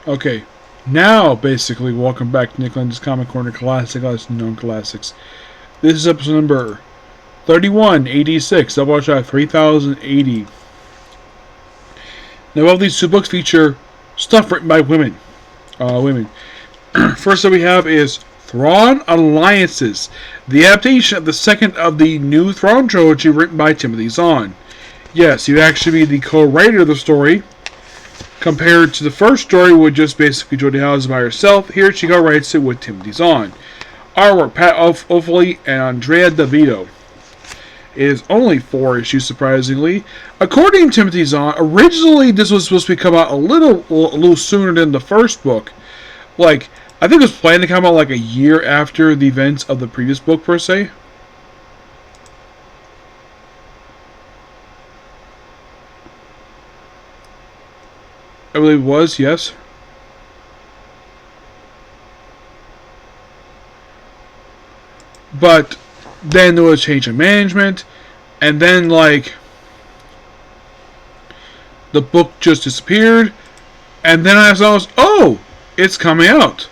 Okay, now basically, welcome back to Nick Lenz's Comic Corner Classic, Known Classics. This is episode number 3186, Doubleshot 3080. Now, all these two books feature stuff written by women. First that we have is Thrawn Alliances, the adaptation of the second of the new Thrawn trilogy written by Timothy Zahn. Yes, you actually be the co-writer of the story. Compared to the first story, with just basically Jodie Howes by herself, here she co-writes it with Timothy Zahn. Artwork, Pat Offaly and Andrea DeVito. It is only 4 issues, surprisingly. According to Timothy Zahn, originally this was supposed to come out a little sooner than the first book. Like, I think it was planned to come out like a year after the events of the previous book, per se. I believe it was, yes. But then there was a change in management, and then, like, the book just disappeared, and then I saw, oh, it's coming out.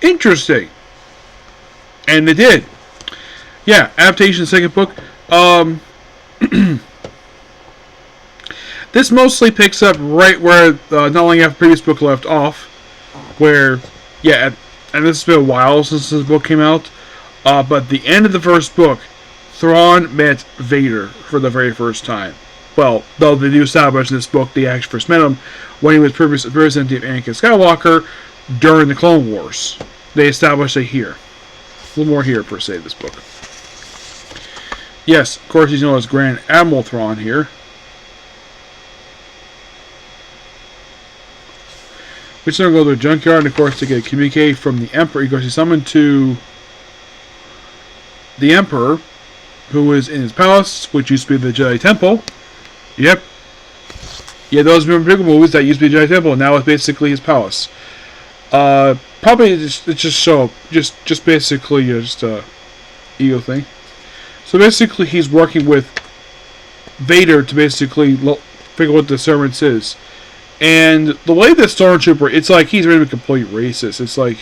Interesting. And it did. Yeah, adaptation, second book. This mostly picks up right where not long after the previous book left off, where, yeah, and this has been a while since this book came out, but the end of the first book, Thrawn met Vader for the very first time. Well, though they do establish in this book they actually first met him when he was representative of Anakin Skywalker during the Clone Wars. They established it here. A little more here, per se, this book. Yes, of course he's known as Grand Admiral Thrawn here. Which then go to the junkyard, and of course to get a communique from the Emperor. Of course, he's summoned to the Emperor, who is in his palace, which used to be the Jedi Temple. Yep. Yeah, those big movies that used to be the Jedi Temple, and now it's basically his palace. Probably it's just basically just a ego thing. So basically, he's working with Vader to basically figure out what the servants is. And the way the Stormtrooper, it's like he's really a complete racist. It's like,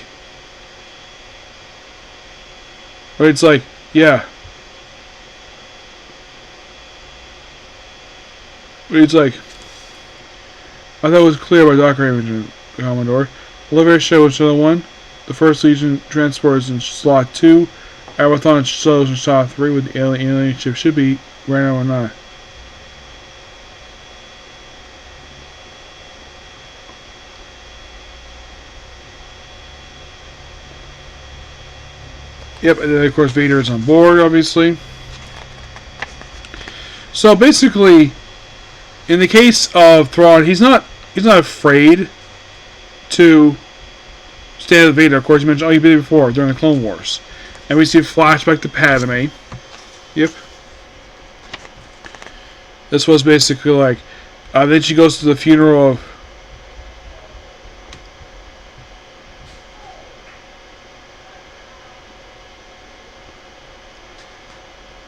yeah. It's like, I thought it was clear by Dr. Raymond, Commodore. Elevator show was another one. The First Legion transporters in slot 2. Arathon shows in slot 3 with the alien ship should be right now or not. Yep, and then of course Vader is on board, obviously. So basically, in the case of Thrawn, he's not afraid to stand with Vader. Of course, you mentioned he did before during the Clone Wars, and we see a flashback to Padme. Yep. This was basically like, then she goes to the funeral of.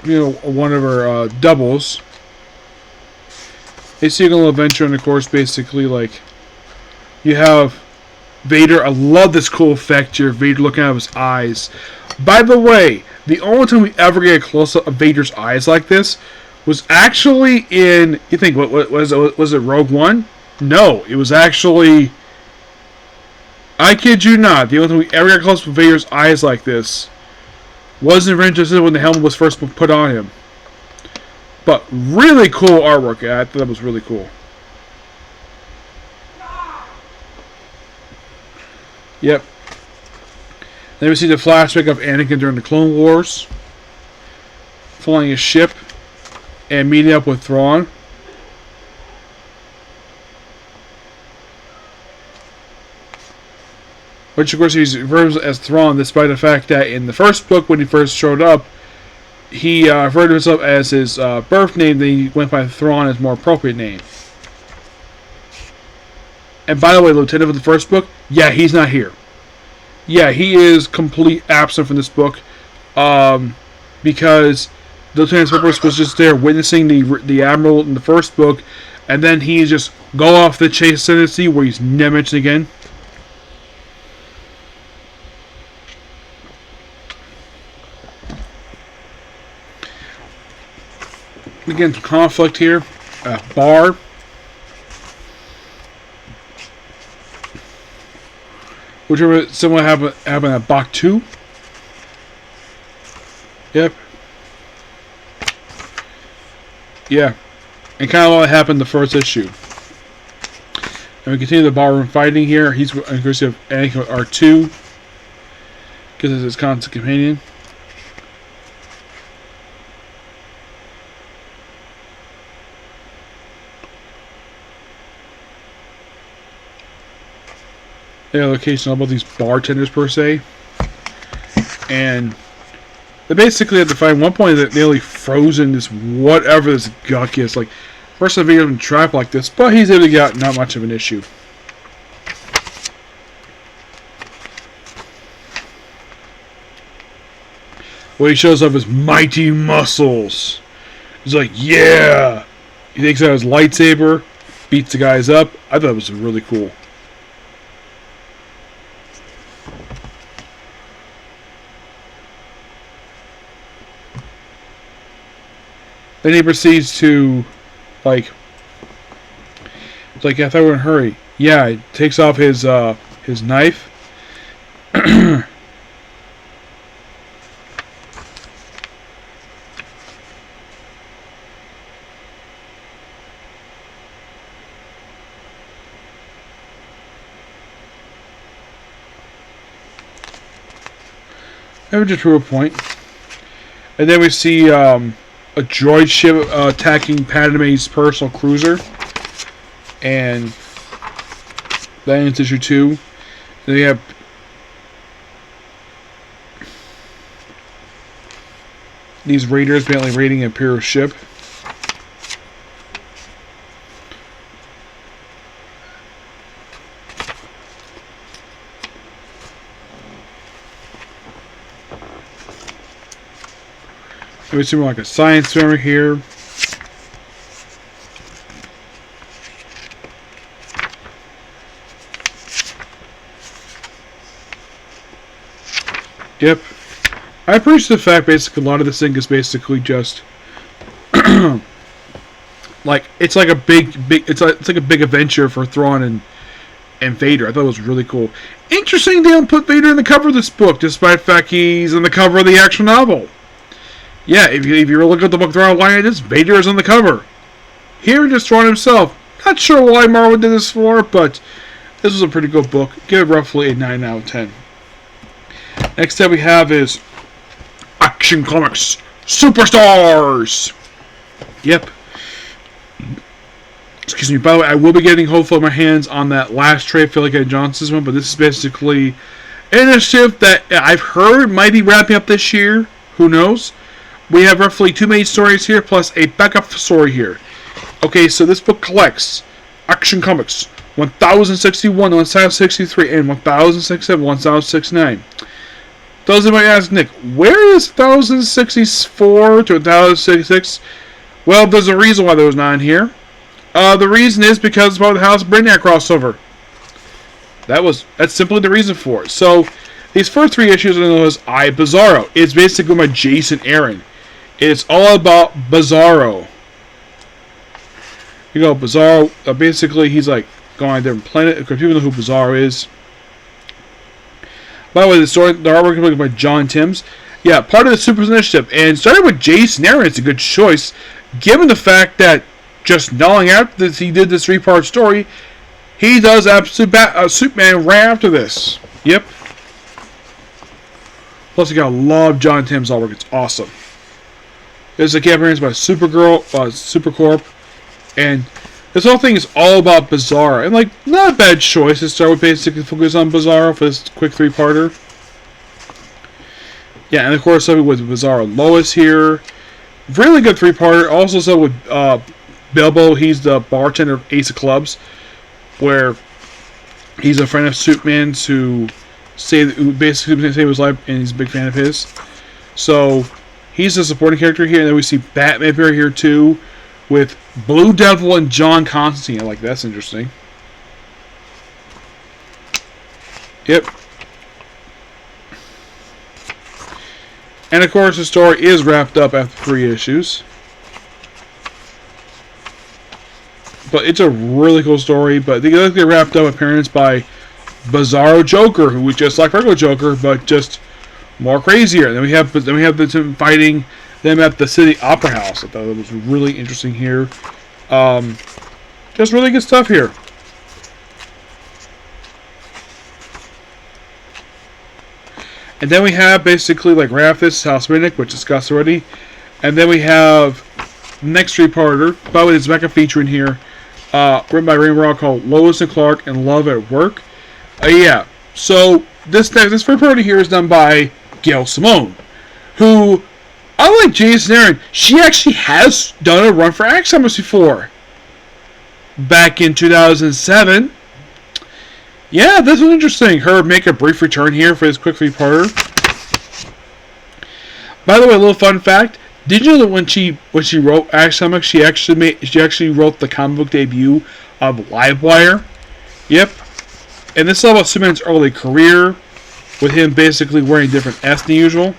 You know, one of her doubles. They see a little adventure, and of course, basically, like, you have Vader. I love this cool effect here, Vader looking out of his eyes. By the way, the only time we ever get a close-up of Vader's eyes like this was actually in, you think, what was it Rogue One? No, it was actually, I kid you not, the only time we ever got close-up of Vader's eyes like this wasn't very interested when the helmet was first put on him. But really cool artwork. Yeah, I thought that was really cool. Yep. Then we see the flashback of Anakin during the Clone Wars, flying his ship and meeting up with Thrawn. Which, of course, he's referred as Thrawn, despite the fact that in the first book, when he first showed up, he referred to himself as his birth name, then he went by Thrawn as more appropriate name. And by the way, Lieutenant of the first book, yeah, he's not here. Yeah, he is complete absent from this book, because the Lieutenant's purpose was just there witnessing the Admiral in the first book and then he just go off the chase ascendancy where he's never mentioned again. Again, some conflict here. Bar. Whichever similar happened at Bach 2. Yep. Yeah. And kind of what happened in the first issue. And we continue the barroom fighting here. He's aggressive Anakin with R2. Because it's his constant companion. Their location, all about these bartenders per se. And they basically have to find one point that nearly frozen this whatever this gunk is. Like, first I've been trapped like this, but he's able to get out, not much of an issue. When he shows off his mighty muscles, he's like, yeah! He takes out his lightsaber, beats the guys up. I thought it was really cool. Then he proceeds to, like, I thought we were in a hurry. Yeah, he takes off his knife. Never just to a point. And then we see, a droid ship attacking Padme's personal cruiser, and that ends issue 2. Then we have these raiders apparently raiding an Imperial ship. We see more like a science fair here. Yep. I appreciate the fact basically a lot of this thing is basically just like it's like a big it's like a big adventure for Thrawn and Vader. I thought it was really cool. Interesting they don't put Vader in the cover of this book, despite the fact he's on the cover of the actual novel. Yeah, if you look at the book Thrawn Alliance, Vader is on the cover. Here, just Thrawn himself. Not sure why Marvel did this for, but this was a pretty good book. Give it roughly a 9 out of 10. Next up we have is Action Comics Superstars. Yep. Excuse me. By the way, I will be getting hopefully my hands on that last trade. I feel like I Johnson's one, but this is basically an initiative that I've heard might be wrapping up this year. Who knows? We have roughly 2 main stories here, plus a backup story here. Okay, so this book collects Action Comics 1061 to 1063 and 1067 to 1069. Those might ask, Nick, where is 1064 to 1066? Well, there's a reason why those not in here. The reason is because it's part of the House of Brainiac crossover. That's simply the reason for it. So, these first 3 issues are known as I, Bizarro. It's basically my Jason Aaron. It's all about Bizarro. You know, Bizarro, basically, he's like going on a different planet. Because people know who Bizarro is. By the way, the artwork is by John Timms. Yeah, part of the Super Initiative. And starting with Jason Aaron, it's a good choice. Given the fact that just knowing after he did this 3-part story, he does Superman right after this. Yep. Plus, you gotta love John Timms' artwork. It's awesome. There's a appearance by Supergirl, Supercorp, and this whole thing is all about Bizarro. And, like, not a bad choice to start with basically focus on Bizarro for this quick 3-parter. Yeah, and of course, something with Bizarro Lois here. Really good 3-parter. Also, so with Bilbo, he's the bartender of Ace of Clubs, where he's a friend of Superman's who basically saved his life, and he's a big fan of his. So he's a supporting character here, and then we see Batman appear here too, with Blue Devil and John Constantine. I like that. That's interesting. Yep. And of course, the story is wrapped up after 3 issues. But it's a really cool story. But they get wrapped up appearance by Bizarro Joker, who was just like regular Joker, but just more crazier. Then we have them fighting them at the City Opera House. I thought it was really interesting here. Just really good stuff here. And then we have basically like Raphis, House Riddick, which discussed already. And then we have next 3-parter. By the way, there's a backup feature in here, written by Raymond Raw, called Lois and Clark and Love at Work. Yeah. So this 3-parter here is done by Gail Simone, who, unlike Jason Aaron, she actually has done a run for Action Comics before. Back in 2007. Yeah, this was interesting. Her make a brief return here for this quick 3-parter. By the way, a little fun fact: did you know that when she wrote Action Comics, she actually wrote the comic book debut of Livewire? Yep. And this is all about Superman's early career, with him basically wearing different S than usual.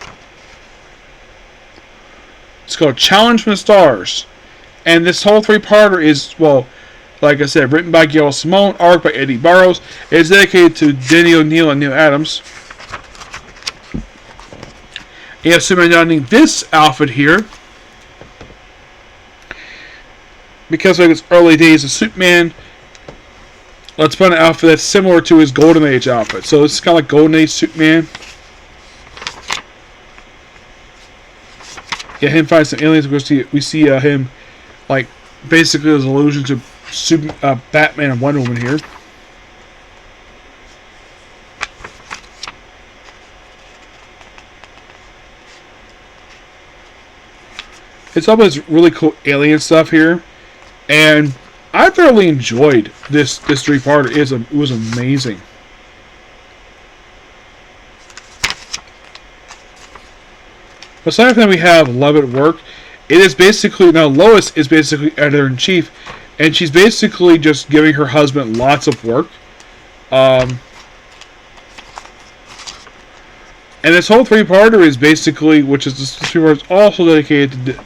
It's called Challenge from the Stars, and this whole 3-parter is, well, like I said, written by Gail Simone, art by Eddie Barrows. It's dedicated to Denny O'Neil and Neil Adams. You have Superman donning this outfit here, because of his early days of Superman. Let's put an outfit that's similar to his Golden Age outfit. So this is kind of like Golden Age Superman. Yeah, him find some aliens. Of course, we see him, like, basically as an allusion to Batman and Wonder Woman here. It's all this really cool alien stuff here, and I thoroughly enjoyed this 3-parter. It was amazing. Aside from that, we have Love at Work. It is basically, now Lois is basically editor-in-chief, and she's basically just giving her husband lots of work. And this whole 3-parter is basically, which is this 3-parter, is also dedicated to.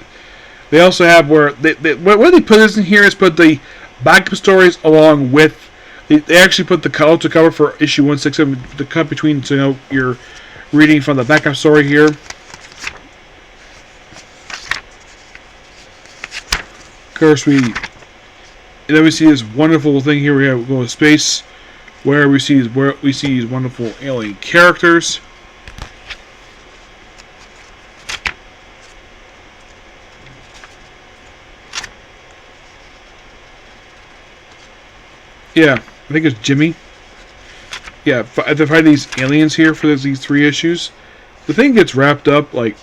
They also have where they put this in here is put the backup stories along with. They actually put the color to cover for issue 167, the cut between, so you know you're reading from the backup story here. Of course, then we see this wonderful thing here. We have go to space, where we see these wonderful alien characters. Yeah, I think it's Jimmy. Yeah, they find these aliens here for these 3 issues. The thing gets wrapped up like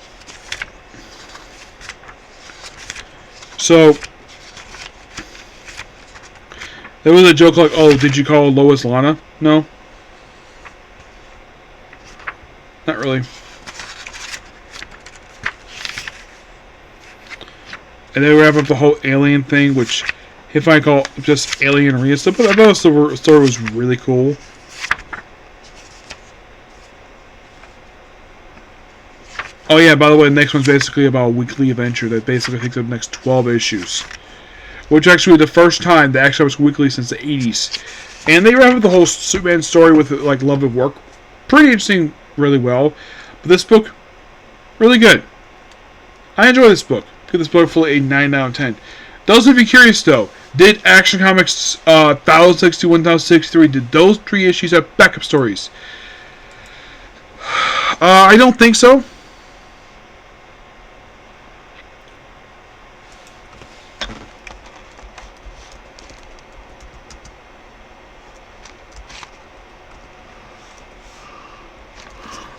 so. There was a joke like, "Oh, did you call Lois Lana?" No, not really. And they wrap up the whole alien thing, which, if I call just alien Rhea stuff, but I thought the story was really cool. Oh yeah, by the way, the next one's basically about a weekly adventure that basically takes up the next 12 issues. Which actually the first time that actually was weekly since the 80s. And they wrap up the whole Superman story with like Love at Work. Pretty interesting, really well. But this book, really good. I enjoy this book. Give this book fully a 9 out of 10. Those of you curious though, did Action Comics 1060, 1063, did those 3 issues have backup stories? I don't think so.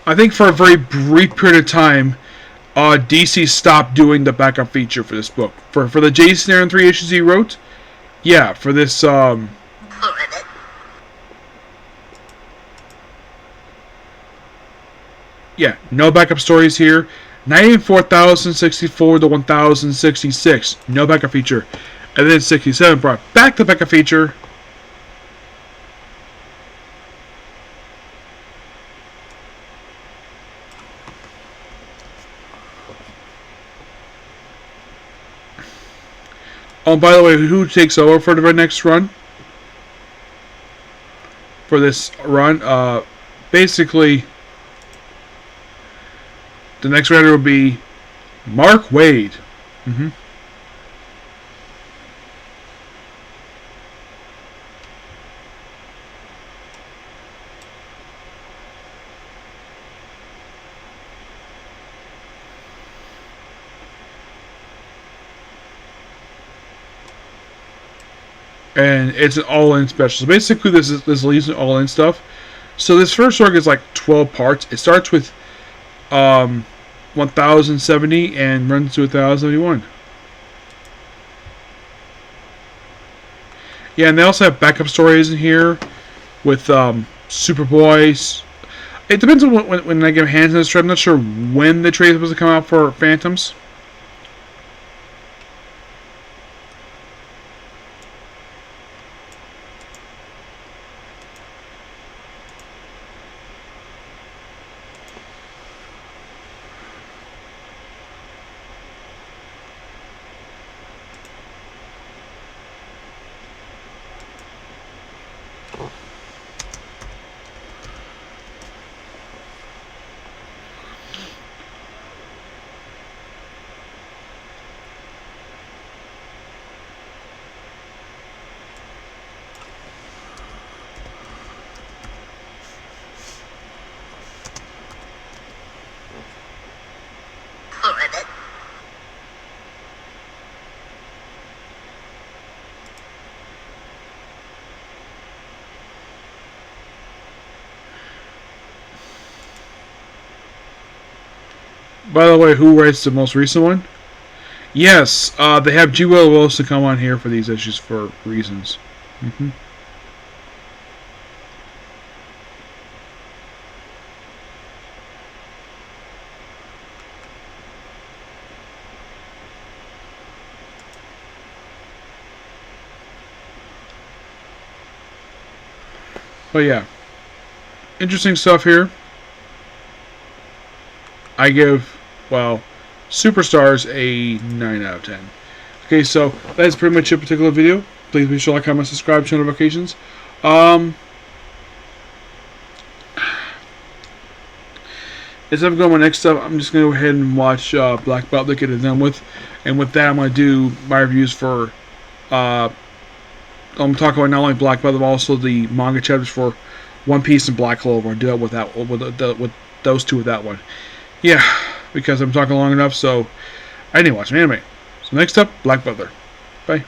I think for a very brief period of time, DC stopped doing the backup feature for this book. For the Jason Aaron 3 issues he wrote, yeah, for this, yeah, no backup stories here. 94,064 to 1,066. No backup feature. And then 67 brought back the backup feature. Oh, by the way, who takes over for the next run? For this run, basically, the next writer will be Mark Wade. And it's an all-in special. So basically, this leaves an all-in stuff. So this first arc is like 12 parts. It starts with 1070 and runs to 1071. Yeah, and they also have backup stories in here with Superboy. It depends on when I get hands on this trade. I'm not sure when the trade is supposed to come out for Phantoms. By the way, who writes the most recent one? Yes, they have G. Willis to come on here for these issues for reasons. But yeah, interesting stuff here. I give, well, Superstars a 9 out of 10. Okay, so that's pretty much your particular video. Please be sure to like, comment, subscribe, turn notifications. Instead of going to my next stuff, I'm just going to go ahead and watch Black Butler, get it done with. And with that, I'm going to do my reviews for, I'm talking about not only Black Butler, but also the manga chapters for One Piece and Black Clover. I'll do that with those two with that one. Yeah, because I'm talking long enough, so I need to watch some anime. So next up, Black Butler. Bye.